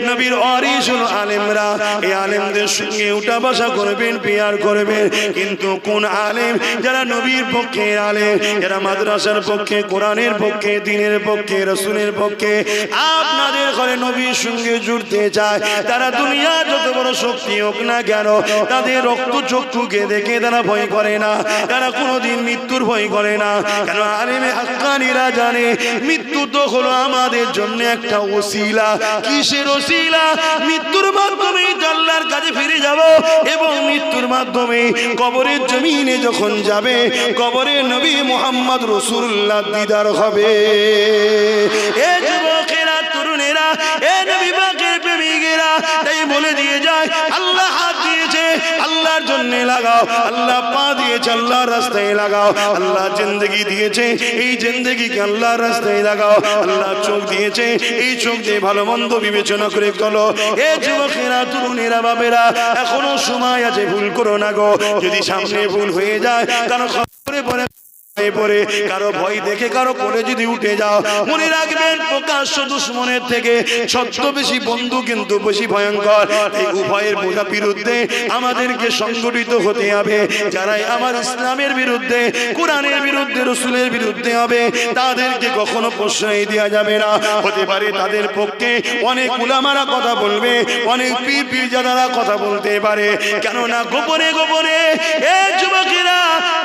নবীর ওয়ারিস হলো আলেমরা। এই আলেমদের সঙ্গে উঠা বসা করবেন, পিয়ার করবেন। কিন্তু কোন আলেম? যারা নবীর পক্ষে আলেম, যারা মাদ্রাসার পক্ষে, কোরআনের পক্ষে, দ্বীনের পক্ষে, রাসূলের পক্ষে, আপনাদের ঘরে নবীর সঙ্গে জুড়তে চায়, তারা দুনিয়া যত বড় শক্তি হোক না কেন, তাদের রক্ত চক্ষুকে দেখে তারা ভয় করে না, তারা কোনোদিন মৃত্যুর ভয় করে না। কেন? আলেমে হাক্কানীরা জানে মৃত্যু তো হলো আমাদের জন্য একটা ওসিলা। কিসের ওসিলা? মৃত্যুর মাধ্যমেই আল্লাহর কাছে ফিরে যাব, এবং মৃত্যুর মাধ্যমে কবরের জমিনে যখন যাবে, কবরে নবী মুহাম্মদ রাসূলুল্লাহ দিদার হবে। এ যুবকেরা, তরুণেরা, এ নবী পাকের প্রেমিকেরা, তাই বলে দিয়ে যায়, আল্লাহ হাত দিয়েছে, আল্লাহর জন্য লাগাও। আল্লাহ পা দিয়েছে, আল্লাহর রাস্তায় লাগাও। আল্লাহ জিন্দেগি দিয়েছে, এই জিন্দেগিকে আল্লাহর রাস্তায় লাগাও। আল্লাহ চোখ দিয়েছে, এই চোখ দিয়ে ভালো মন্দ বিবেচনা করে চলো। এ যুবকেরা, তরুণেরা, বাবেরা, এখনো সময় আছে, ভুল করো না গো। যদি সামনে ভুল হয়ে যায়, কারণ খবরে পড়ে পরে কারো ভয় দেখে কারো কোলে যদি উঠে যাও, মনে রাখবেন প্রকাশ্য দুশমনের থেকে ছদ্মবেশী বন্ধু কিন্তু বেশি ভয়ঙ্কর। এই উভয়ের বিরুদ্ধে আমাদেরকে সংগঠিত হতে হবে। যারাই আমার ইসলামের বিরুদ্ধে, কোরআনের বিরুদ্ধে, রাসূলের বিরুদ্ধে হবে, তাদেরকে কখনো প্রশ্রয় দেওয়া যাবে না। হতে পারে তাদের পক্ষে অনেক উলামারা কথা বলবে, অনেক পীর পীরজাদারা কথা বলতে পারে। কেননা গোপনে গোপনে এ যুবকেরা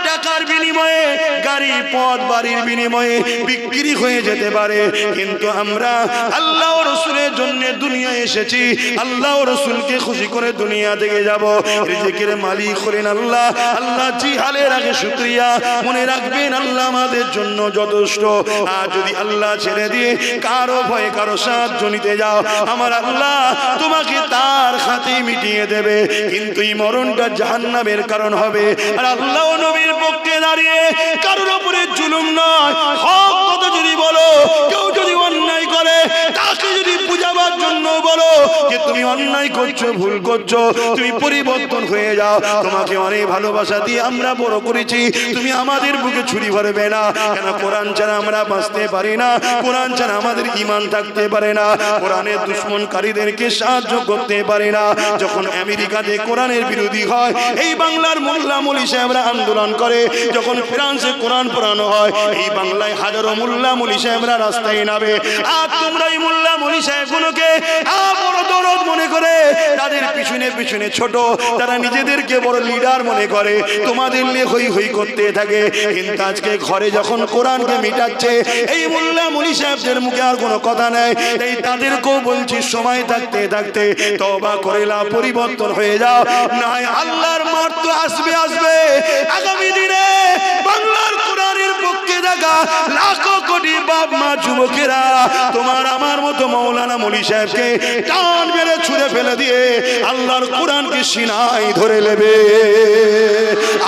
টাকার বিনিময়ে, গাড়ি পথ বাড়ির বিনিময়ে বিক্রি হয়ে যেতে পারে। কিন্তু আমরা আল্লাহ ও রাসূলের জন্য দুনিয়ায় এসেছি, আল্লাহ ও রাসূলকে খুশি করে দুনিয়া থেকে যাব। রিজিকের মালিক হলেন আল্লাহ। আল্লাহ জিহালের আগে শুকরিয়া। মনে রাখবেন আল্লাহ আমাদের জন্য যথেষ্ট। আর যদি আল্লাহ ছেড়ে দিয়ে কারো ভয়ে কারো সাহায্য নিতে যাও, আমার আল্লাহ তোমাকে তার খাতে মিটিয়ে দেবে, কিন্তু এই মরণটা জাহান্নামের কারণ হবে। আর আল্লাহ ও নবীর পক্ষে দাঁড়িয়ে কারোর উপরে জুলুম নয়, হক কথা যদি বলো, কেউ যদি অন্যায় করে তাকে যদি বুঝাবার জন্য বলো যে তুমি অন্যায় করছো, ভুল করছো, তুমি পরিবর্তন হয়ে যাও, তোমাকে অনেক ভালোবাসা দিয়ে আমরা বড় করেছি, তুমি আমাদের বুকে ছুরি ভরবে না। কেন? কোরআন ছাড়া আমরা বাঁচতে পারি না, কোরআন ছাড়া আমাদের ঈমান থাকতে পারে না, কোরআনের দুশমনকারীদেরকে সাহায্য করতে পারে না। যখন আমেরিকাতে কোরআনের বিরোধী হয়, এই বাংলার মোল্লা মৌলী সাহেবরা আন্দোলন করে, যখন ফ্রান্সে কোরআন পড়ানো হয়, এই বাংলায় হাজারো মোল্লা মৌলী সাহেবরা রাস্তায় নামে। আর তোমরা এই মোল্লা মৌলী সাহেবগুলোকে বড় দরদ মনে করে তাদের পিছনে পিছনে ছোট, তারা নিজেদেরকে বড় লিডার মনে করে, তোমাদের নিয়ে হই হই করতে থাকে। কিন্তু আজকে ঘরে যখন কোরআনকে মিটাচ্ছে, এই মোল্লা মৌলী সাহেবদের মুখে আর কোনো কথা নেই। তাই তাদেরকেও বলছি, সময় থাকতে থাকতে তওবা করে নাও, পরিবর্তন হয়ে যাও, না আল্লাহর মার তো আসবে আসবে। আগামী দিনে বাংলার কোরআনের পক্ষে থাকা লাখো কোটি বাপ মা যুবকেরা তোমার আমার মতো মাওলানা মৌলী সাহেবকে টান মেরে ছুঁড়ে ফেলে দিয়ে আল্লাহর কোরআনকে সিনায় ধরে নেবে।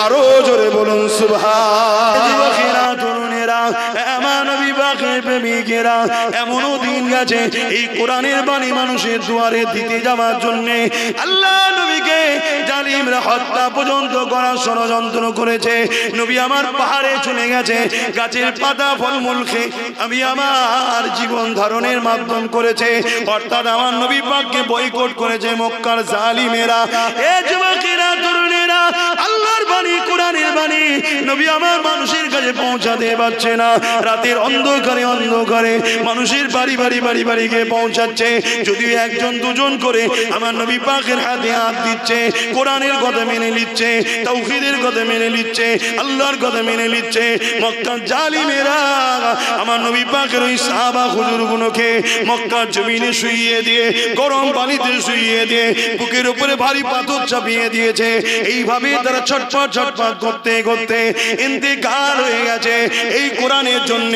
আরো জোরে বলুন সুবহান। তরুণেরা, এমন বিবাহের প্রেমিকেরা, এমনও দিন গেছে এই কোরআনের বাণী মানুষের দুয়ারে দিতে যাওয়ার জন্য আল্লাহ নবীকে জালিমরা হত্যা পর্যন্ত করার ষড়যন্ত্র করেছে। নবী আমার পাহাড়ে চলে গেছে, গাছের পাতা ফলমূল খেয়ে আমি আমার জীবন ধারণের মাধ্যম করেছে, অর্থাৎ আমার নবী পাককে বয়কট করেছে মক্কার জালিমেরা। এ যুবকেরা, তরুণেরা, আল্লাহর বাণী, কোরআনের বাণী নবী আমার মানুষের কাছে পৌঁছাতে পারছে না। রাতের অন্ধকারে অন্ধকারে মানুষের বাড়ি বাড়ি বাড়ি বাড়ি গিয়ে পৌঁছাচ্ছে। যদিও একজন দুজন করে আমার নবী পাকের হাতে হাত দিচ্ছে, কোরআনের কথা মেনে নিচ্ছে, তাওহীদের কথা মেনে নিচ্ছে, আল্লাহর কথা মেনে নিচ্ছে, মক্কার জালিমেরা আমার নবী পাকের ওই সাহাবা হুজুরগুলোকে মক্কার জমিনে শুইয়ে দিয়ে, গরম পানিতে শুইয়ে দিয়ে, বুকের উপরে ভারী পাথর চাপিয়ে দিয়েছে। এইভাবে তারা ছটফট ছটফট করতে করতে ইন্তেকাল হয়ে গেছে এই কোরআনের জন্য।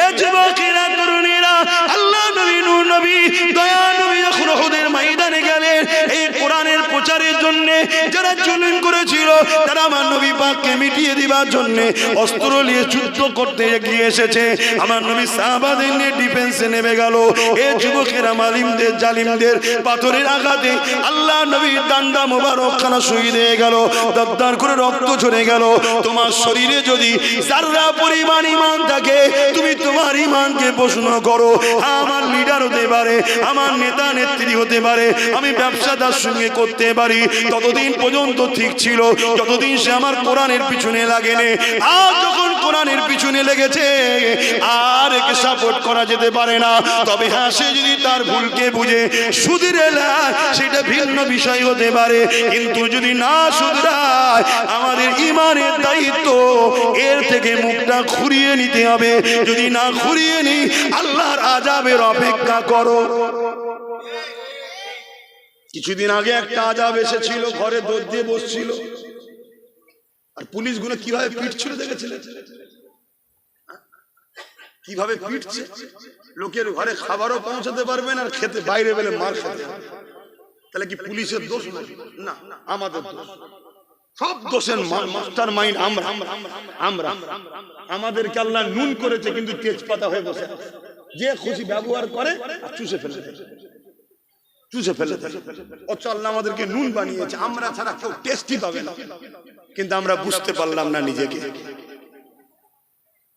এ যুবকেরা, তরুণীরা, আল্লাহ নবী, নূর নবী, দয়া নবী যখন উহুদের ময়দানে গেলেন এই কোরআনের প্রচারের জন্য, যারা জুলুম করেছিল তারা আমার নবী পাককে মিটিয়ে দিবার জন্য অস্ত্র নিয়ে যুদ্ধ করতে এগিয়ে এসেছে। আমার নবী সাহাবাদের নিয়ে ডিফেন্সে নেমে গেল। এ যুবকেরা, মালিমদের জালিমদের পাথরের আঘাতে আল্লাহ নবীর ডান্ডা মোবারক খানা শহীদ হয়ে গেল, দরদর করে রক্ত ঝরে গেল। তোমার শরীরে যদি যারা পরিমাণ ঈমান থাকে, তুমি তোমার ঈমানকে প্রশ্ন করো। বড়, আমার লিডার হতে পারে, আমার নেতা নেত্রী হতে পারে, আমি ব্যবসাদার সঙ্গে করতে পারি, ততদিন পর্যন্ত ঠিক ছিল যতদিন সে আমার কোরআনের পিছনে লাগেনি। আর যখন কোরআনের পিছনে লেগেছে আর একে সাপোর্ট করা যেতে পারে না। তবে হ্যাঁ, সে যদি তার ভুলকে বুঝে শুধরে নেয় সেটা ভিন্ন বিষয় হতে পারে, কিন্তু যদি না শুধরায় আমাদের ইমানের দায়িত্ব এর থেকে মুখটা ঘুরিয়ে নিতে হবে। যদি না ঘুরিয়ে নি আল্লাহর আযাবের অপেক্ষা করো। কিছুদিন আগে একটা আযাব এসেছিল, ঘরে দৌড় দিয়ে বসছিল আর পুলিশগুলো কিভাবে পিটছিল দেখেছিলেন? কিভাবে পিটছে, লোকের ঘরে খাবারও পৌঁছাতে পারবে না আর খেতে বাইরে বেলে মার খেতে। তাহলে কি পুলিশের দোষ? না, আমাদের দোষ। সব দোষের মাস্টার মাইন্ড আমরা। আমাদেরকে আল্লাহ নুন করেছে কিন্তু তেজপাতা হয়ে বসে, যে খুশি ব্যবহার করে আর চুষে ফেলে অথচ আল্লাহ আমাদেরকে নুন বানিয়েছে, আমরা ছাড়া কেউ টেস্টই পাবে না। কিন্তু আমরা বুঝতে পারলাম না নিজেকে।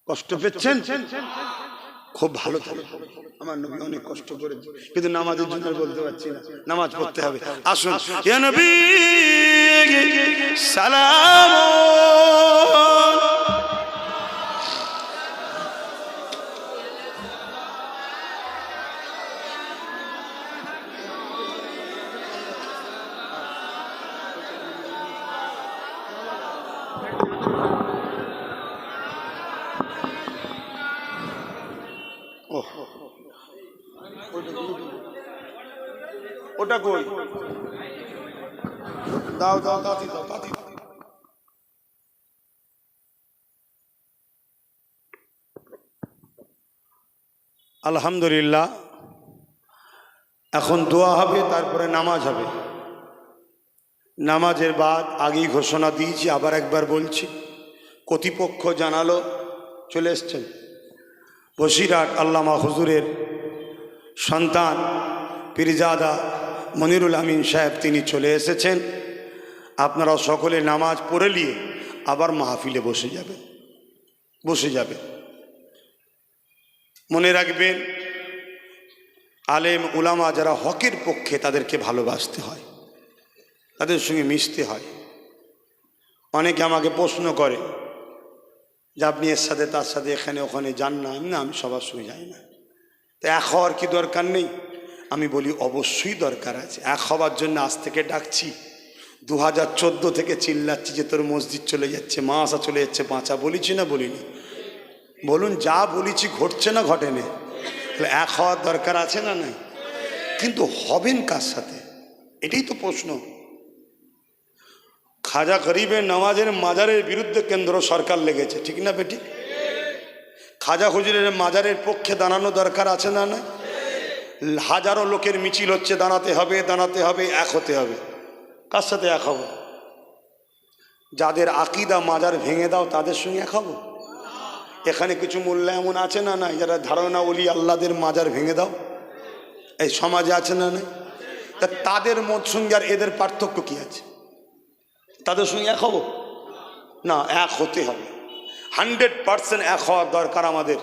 কষ্ট পেয়েছেন? খুব ভালো থাকে, আমার নবী অনেক কষ্ট করেছে, কিন্তু নামাজের জন্য বলতে পারছি না, নামাজ পড়তে হবে। আসুন ইয়া নবী সালাম। ওটা কই? দাও দাও তাতি দাও তাতি। আলহামদুলিল্লাহ, এখন দোয়া হবে, তারপরে নামাজ হবে। নামাজের বাদ আগেই ঘোষণা দিয়েছি, আবার একবার বলছি, কর্তৃপক্ষ জানালো চলে এসছেন বসিরহাট আল্লামা হুজুরের সন্তান পীরজাদা মনিরুল আমিন সাহেব, তিনি চলে এসেছেন। আপনারা সকলে নামাজ পড়ে নিয়ে আবার মাহফিলে বসে যাবে। মনে রাখবেন, আলেম উলামা যারা হকের পক্ষে তাদেরকে ভালোবাসতে হয়, তাদের সঙ্গে মিশতে হয়। অনেকে আমাকে প্রশ্ন করে যে আপনি এর সাথে তার সাথে এখানে ওখানে যান না। আমি সবার সঙ্গে যাই না। তো এক হওয়ার কি দরকার নেই? আমি বলি অবশ্যই দরকার আছে। এক হওয়ার জন্য আজ থেকে ডাকছি, 2014 থেকে চিল্লাচ্ছি যে তোর মসজিদ চলে যাচ্ছে, মাসা চলে যাচ্ছে, বাঁচা বলেছি না বলিনি? বলুন, যা বলেছি ঘটছে না ঘটেনি? তাহলে এক হওয়ার দরকার আছে না নাই? কিন্তু হবেন কার সাথে, এটাই তো প্রশ্ন। খাজা গরিবের নওয়াজের মাজারের বিরুদ্ধে কেন্দ্র সরকার লেগেছে, ঠিক না বেটি? খাজা হুজুরের মাজারের পক্ষে দাঁড়ানো দরকার আছে না নাই? হাজারো লোকের মিছিল হচ্ছে, দাঁড়াতে হবে, এক হতে হবে। কার সাথে এক হব? যাদের আকিদা মাজার ভেঙে দাও তাদের সঙ্গে এক হব? এখানে কিছু মোল্লা এমন আছে না নাই যারা ধারণা ওলি আল্লাহদের মাজার ভেঙে দাও? এই সমাজে আছে না নাই? তা তাদের মত সঙ্গে আর এদের পার্থক্য কি আছে? তাদের সঙ্গে এক হব না, এক হতে হবে। 100% এক হওয়ার দরকার আমাদের।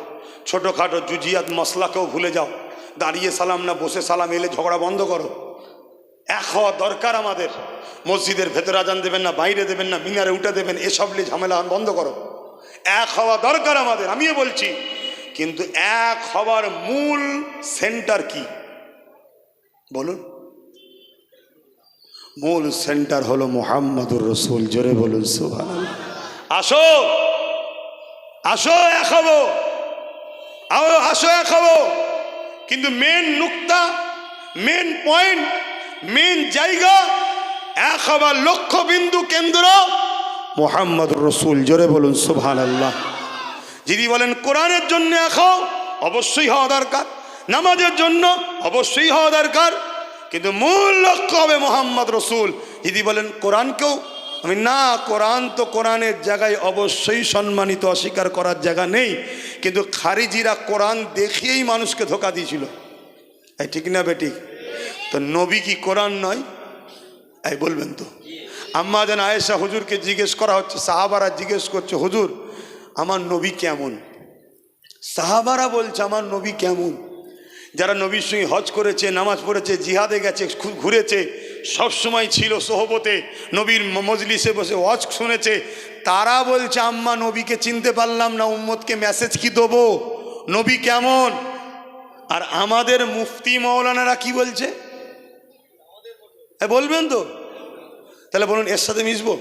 ছোটোখাটো জুজিয়াত মশলাকেও ভুলে যাও, দাঁড়িয়ে সালাম না বসে সালাম, এলে ঝগড়া বন্ধ করো। এক হওয়া দরকার আমাদের। মসজিদের ভেতরে আজান দেবেন না, বাইরে দেবেন না, মিনারে উঠে দেবেন, এসব নিয়ে ঝামেলা বন্ধ করো। এক হওয়া দরকার আমাদের, আমিও বলছি। কিন্তু এক হওয়ার মূল সেন্টার কি বলুন? মূল সেন্টার হলো মুহাম্মদুর রাসূল। জোরে বলুন সুবহানাল্লাহ। আসো আসো এক হবো, আসো এক হবো। কিন্তু মেন নুকতা, মেন পয়েন্ট, মেন জায়গা, এক হবার লক্ষ্য বিন্দু কেন্দ্র মুহাম্মদুর রাসূল। জোরে বলুন সুবহানাল্লাহ। যদি বলেন কোরআনের জন্য এক হও, অবশ্যই হওয়া দরকার। নামাজের জন্য অবশ্যই হওয়া দরকার, কিন্তু মূল লক্ষ্য হবে মুহাম্মদ রাসূল। যদি বলেন কোরআনকেও, আমি না, কোরআন তো কোরআনের জায়গায় অবশ্যই সম্মানিত, অস্বীকার করার জায়গা নেই। কিন্তু খারিজিরা কোরআন দেখিয়েই মানুষকে ধোঁকা দিয়েছিল, এই ঠিক না বেটি? তো নবী কি কোরআন নয়? এই বলবেন তো? আম্মা জান আয়েশা হুজুরকে জিজ্ঞেস করা হচ্ছে, সাহাবারা জিজ্ঞেস করছে, হুজুর আমার নবী কেমন? সাহাবারা বলছে আমার নবী কেমন? যারা নবীর সঙ্গে হজ করেছে, নামাজ পড়েছে, জিহাদে গেছে, ঘুরেছে, সব সময় ছিল সোহবতে, নবীর মজলিসে বসে হজ শুনেছে, তারা বলছে আম্মা নবীকে চিনতে পারলাম না, উম্মতকে মেসেজ কি দেবো, নবী কেমন? আর আমাদের মুফতি মাওলানারা কি বলছে বলবেন তো? তাহলে বলুন এর সাথে মিশবো?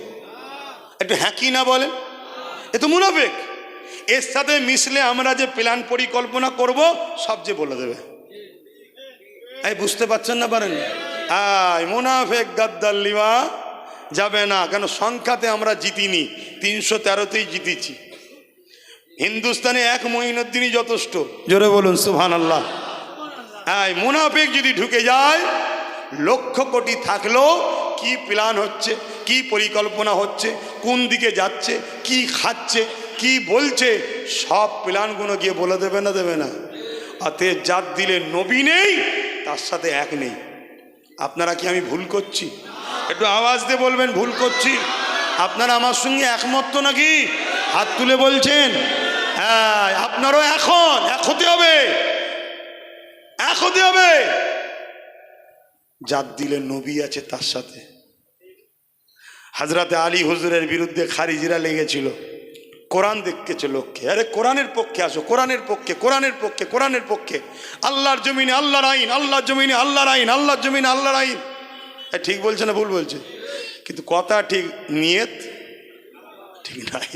একটু হ্যাঁ কি না বলেন? এ তো মুনাফিক। এর সাথে মিশলে আমরা যে প্ল্যান পরিকল্পনা করব সব যে বলে দেবে। এই বুঝতে পারছেন না? পারেন? মুনাফিক গাদ্দার লিওয়া যাবে না। কেন? সংখ্যাতে আমরা জিতিনি, 313তেই জিতেছি। হিন্দুস্তানে এক মঈনুদ্দিনই যথেষ্ট। জোরে বলুন সুবহানাল্লাহ। মুনাফিক যদি ঢুকে যায়, লক্ষ কোটি থাকলেও কি প্ল্যান হচ্ছে, কি পরিকল্পনা হচ্ছে, কোন দিকে যাচ্ছে, কি খাচ্ছে, কি বলছে, সব প্ল্যানগুলো গিয়ে বলে দেবে না? দেবে না? অতএব জাত দিলে নবী নেই, তার সাথে এক নেই। আপনারা কি আমি ভুল করছি? একটু আওয়াজ দিয়ে বলবেন ভুল করছি। আপনারা আমার সঙ্গে একমত তো নাকি? হাত তুলে বলছেন। হ্যাঁ, আপনারও এখন এক হতে হবে, এক হতে হবে। জাত দিলে নবী আছে তার সাথে। হযরতে আলী হুজুরের বিরুদ্ধে খারিজিরা লেগেছিল, কোরআন দেখতেছে লোককে। আরে কোরআনের পক্ষে আসো, কোরআনের পক্ষে, কোরআনের পক্ষে, কোরআনের পক্ষে। আল্লাহর জমিনে আল্লাহর আইন, আল্লাহর জমিনে আল্লাহর আইন, আল্লাহর জমিনে আল্লাহর আইন। ঠিক বলছে না ভুল বলছে? কিন্তু কথা ঠিক, নিয়ত ঠিক নাই।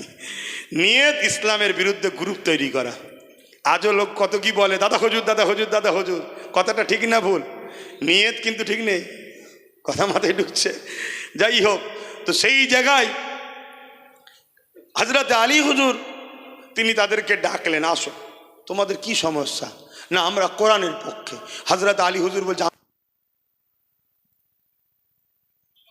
নিয়ত ইসলামের বিরুদ্ধে গ্রুপ তৈরি করা। আজও লোক কত কি বলে, দাদা হুজুর, দাদা হুজুর, দাদা হুজুর। কথাটা ঠিক না ভুল? নিয়ত কিন্তু ঠিক নেই। কথা মাথায় ঢুকছে? যাই হোক, তো সেই জায়গায় হযরতে আলী হুজুর তিনি তাদেরকে ডাকলেন, আসো, তোমাদের কি সমস্যা? না, আমরা কোরআনের পক্ষে। হযরতে আলী হুজুর বলছে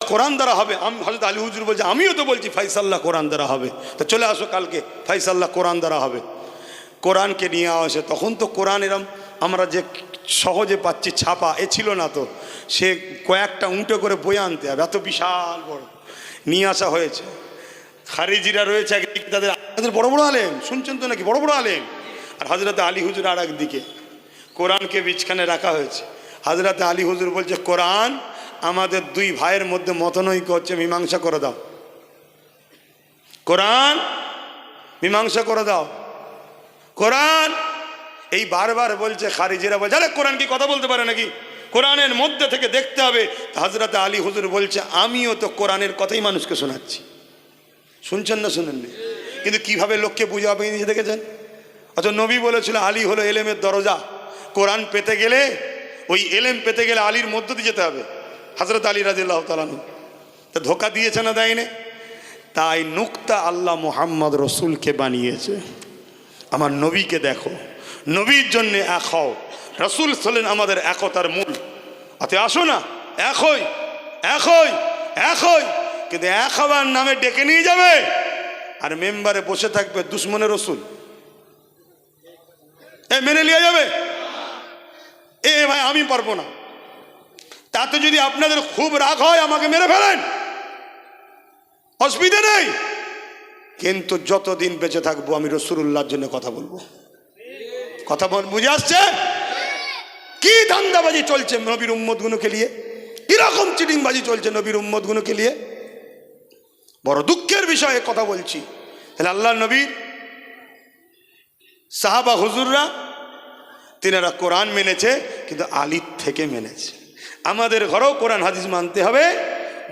কোরআন দ্বারা হবে। হযরত আলী হুজুর বলছে আমিও তো বলছি ফাইসাল্লাহ কোরআন দ্বারা হবে। তো চলে আসো কালকে, ফাইসাল্লাহ কোরআন দ্বারা হবে। কোরআনকে নিয়ে আসে। তখন তো কোরআন এরম আমরা যে সহজে পাচ্ছি ছাপা, এ ছিল না তো। সে কয়েকটা উঁটে করে বয়ে আনতে হবে, এত বিশাল বড় নিয়ে আসা হয়েছে। খারিজিরা রয়েছে একদিকে, তাদের বড় বড় আলেম, শুনছেন তো নাকি, বড় বড় আলেম। আর হযরতে আলী হুজুর আর একদিকে। কোরআনকে বিছখানে রাখা হয়েছে। হযরতে আলী হুজুর বলছে কোরআন আমাদের দুই ভাইয়ের মধ্যে মতনৈক্য হচ্ছে, মীমাংসা করে দাও। কোরআন মীমাংসা করে দাও। কোরআন এই বারবার বলছে। খারিজিরা বলছে আরে কোরআন কি কথা বলতে পারে নাকি, কোরআনের মধ্যে থেকে দেখতে হবে। হযরতে আলী হুজুর বলছে আমিও তো কোরআনের কথাই মানুষকে শোনাচ্ছি। শুনছেন না শুনেননি? কিন্তু কিভাবে লোককে বুঝাবে নিজে দেখেছেন? অথচ নবী বলেছিল আলী হলো এলেমের দরজা। কোরআন পেতে গেলে, ওই এলেম পেতে গেলে আলীর মধ্য দিয়ে যেতে হবে। হযরত আলী রাদিয়াল্লাহু তাআলা আনহু তো ধোকা দিয়েছে না দেয়নি? তাই নুক্তা আল্লাহ মুহাম্মদ রসুলকে বানিয়েছে। আমার নবীকে দেখো, নবীর জন্য এক হও। রসুল হলেন আমাদের একতার মূল। অতএব আসো না, এক হই, এক হই, এক হই। কিন্তু এক হওয়ার নামে ডেকে নিয়ে যাবে আর মেম্বারে বসে থাকবে দুশ্মনের রসুল, মেনে নিয়ে যাবে। ভাই আমি পারবো না। তাতে যদি আপনাদের খুব রাগ হয় আমাকে মেরে ফেলেন, অসুবিধা নেই। কিন্তু যতদিন বেঁচে থাকবো আমি রাসূলুল্লাহর জন্য কথা বলবো। কথা বুঝে আসছে? কি ধান্দাবাজি চলছে নবীর উম্মতগুলোকে নিয়ে, কিরকম চিটিংবাজি চলছে নবীর উম্মতগুলোকে নিয়ে। বড় দুঃখের বিষয়ে কথা বলছি। তাহলে আল্লাহ নবীর সাহাবা হুজুররা তিনারা কোরআন মেনেছে, কিন্তু আলীর থেকে মেনেছে। আমাদের ঘরেও কোরআন হাদিস মানতে হবে,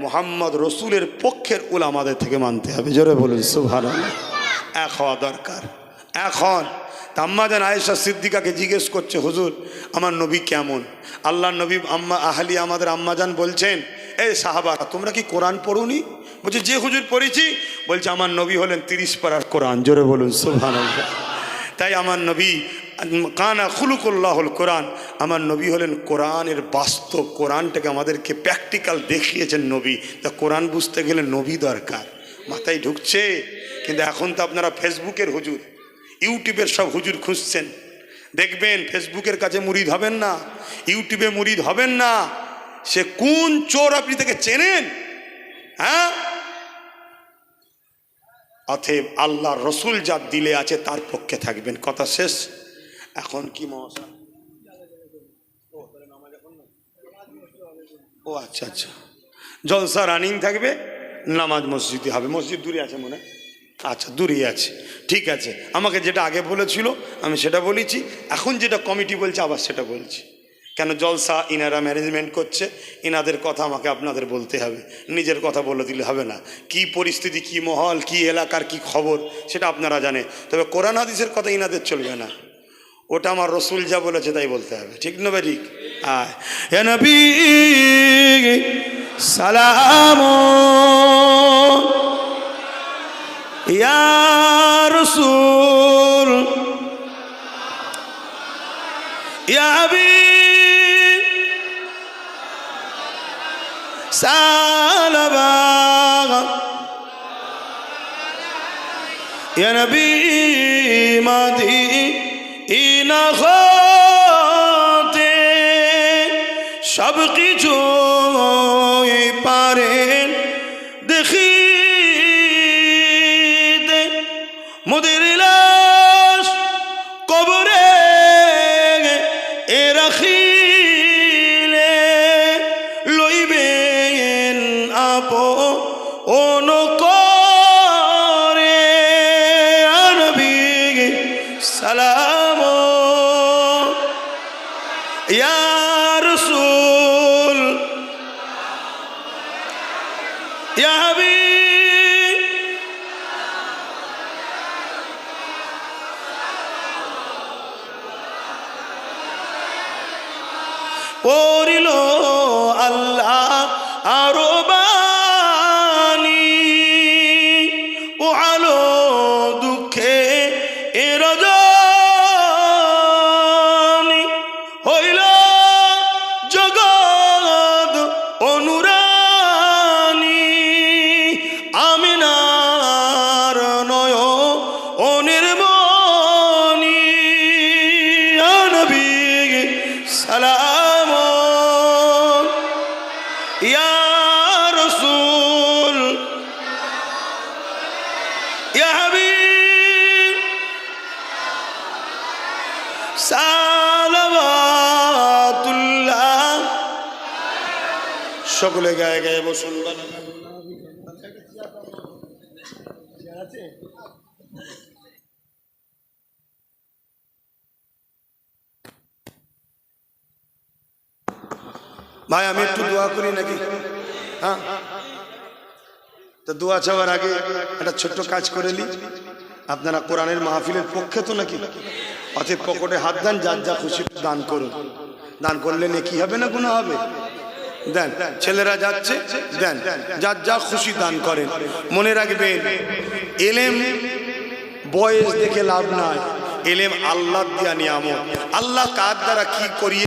মুহাম্মদ রসুলের পক্ষের উলামাদের থেকে মানতে হবে। জোরে বলুন সুবহানাল্লাহ। এক হওয়া দরকার। এখন আম্মা জান আয়েশা সিদ্দিকাকে জিজ্ঞেস করছে হুজুর আমার নবী কেমন? আল্লাহ নবী আম্মা আহলি আমাদের আম্মা জান বলছেন এই সাহাবারা তোমরা কি কোরআন পড়ুনি? বলছে যে হুজুর পড়েছি। বলছে আমার নবী হলেন 30 পারার কোরআন। জোরে বলুন সুবহানাল্লাহ। তাই আমার নবী কানা খুলুকুল্লাহুল কোরআন, আমার নবী হলেন কোরআনের বাস্তব। কোরআনটাকে আমাদেরকে প্র্যাকটিক্যাল দেখিয়েছেন নবী। তা কোরআন বুঝতে গেলে নবী দরকার। মাথায় ঢুকছে? কিন্তু এখন তো আপনারা ফেসবুকের হুজুর, ইউটিউবের সব হুজুর খুঁজছেন। দেখবেন ফেসবুকের কাছে মুরিদ হবেন না, ইউটিউবে মুরিদ হবেন না। সে কোন চোর আপনি তাকে চেনেন? হ্যাঁ, অতএব আল্লাহ রসুল যার দিলে আছে তার পক্ষে থাকবেন। কথা শেষ। এখন কি মহাশয় ও আচ্ছা আচ্ছা, জলসা রানিং থাকবে, নামাজ মসজিদে হবে। মসজিদ দূরে আছে মনে হয়? আচ্ছা, দূরেই আছে, ঠিক আছে। আমাকে যেটা আগে বলেছিল আমি সেটা বলেছি, এখন যেটা কমিটি বলছে আবার সেটা বলছি। কেন জলসা ইনারা ম্যানেজমেন্ট করছে, ইনাদের কথা আমাকে আপনাদের বলতে হবে, নিজের কথা বলে দিলে হবে না। কি পরিস্থিতি, কি মহল, কি এলাকার কি খবর সেটা আপনারা জানে, তবে কোরআন হাদিসের কথা ইনাদের চলবে না। ওটা আমার রসুল যা বলেছে তাই বলতে হবে, ঠিক না ভাই? ঠিক। আয় ইয়া নবী সালাম, ইয়া রাসূল, ইয়া হাবিব সালাম, ইয়া নবী মদিনা হতে সব কিছু পারেন দেখিতে, মোদের লাশ কবরে এ রাখিলে লইবেন আপন করে। নবী সালাম, ইয়া রাসূল, ইয়া হাবিব পড়িল আল্লাহ আরো বাণী, ও আলো দুঃখে এ রজনী হইল জগৎ অনুরানী, আমিনার নয়নের মণি। নবী সালাম, ইয়া রাসূল, ইয়া হাবিব সালাওয়াতুল্লাহ। সকলে গায়ে গায়ে বসুন। ভাই আমি একটু দোয়া করি নাকি? হ্যাঁ, তো দোয়া চাওয়ার আগে একটা ছোট্ট কাজ করে নি। আপনারা কোরআনের মাহফিলের পক্ষে তো নাকি? অতএব পকেটে হাত দেন, যার যা খুশি দান করুন। দান করলে নেকি হবে না গুনাহ হবে? দেন, ছেলেরা যাচ্ছে দেন, যার যা খুশি দান করেন। মনে রাখবেন, এলেম বয়স দেখে লাভ নাই, এলেম আল্লাহ দিয়া নিয়ামত। আল্লাহ কার দ্বারা কি করিয়ে